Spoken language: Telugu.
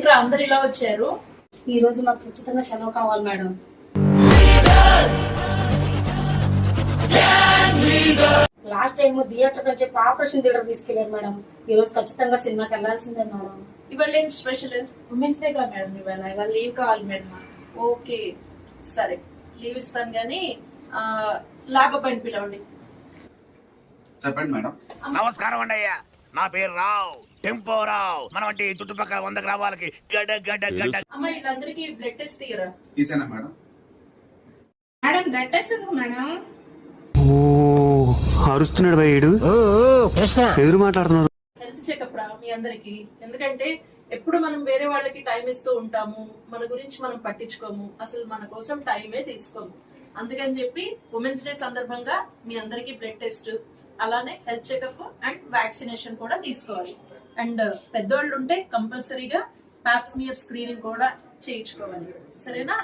ఏంట్రా అందరు ఇలా వచ్చారు? ఈ రోజు మాకు ఖచ్చితంగా సెలవు కావాలి మేడం. లాస్ట్ టైం థియేటర్ అని చెప్పి ఆపరేషన్ థియేటర్ తీసుకెళ్లారు మేడం. ఈ రోజు ఖచ్చితంగా సినిమాకి వెళ్లాల్సిందే మేడం. ఇవాళ ఏం స్పెషల్? ఉమెన్స్ డే కదా మేడం, ఇవాళ లీవ్ కావాలి మేడం. ఓకే సరే, లీవ్ ఇస్తాను గానీ లాభ పైన పిలవండి. చెప్పండి మేడం. నమస్కారం అండి అయ్యా, నా పేరు రావు, టెంపో రావు. మన వంటి చుట్టుపక్కల 100 గ్రామాలకి గడ్డ గడ్డ గడ్డ. అమ్మ వీళ్ళందరికీ బ్లడ్ టెస్ట్ తీయరా? తీసేనా madam? Madam blood test madam. అరుస్తున్నాడు భయ్యుడు, ఎదురు మాట్లాడుతున్నారు. హెల్త్ చెకప్ రా మీ అందరికి. ఎందుకంటే ఎప్పుడు మనం వేరే వాళ్ళకి టైం ఇస్తూ ఉంటాము, మన గురించి మనం పట్టించుకోము, అసలు మన కోసం టైమే తీసుకోము. అందుకని చెప్పి ఉమెన్స్ డే సందర్భంగా మీ అందరికి బ్లడ్ టెస్ట్, అలానే హెల్త్ చెకప్ అండ్ వ్యాక్సినేషన్ కూడా తీసుకోవాలి. అండ్ పెద్దవాళ్ళు ఉంటే కంపల్సరీగా పాప్స్మియర్ స్క్రీనింగ్ కూడా చేయించుకోవాలి. సరేనా?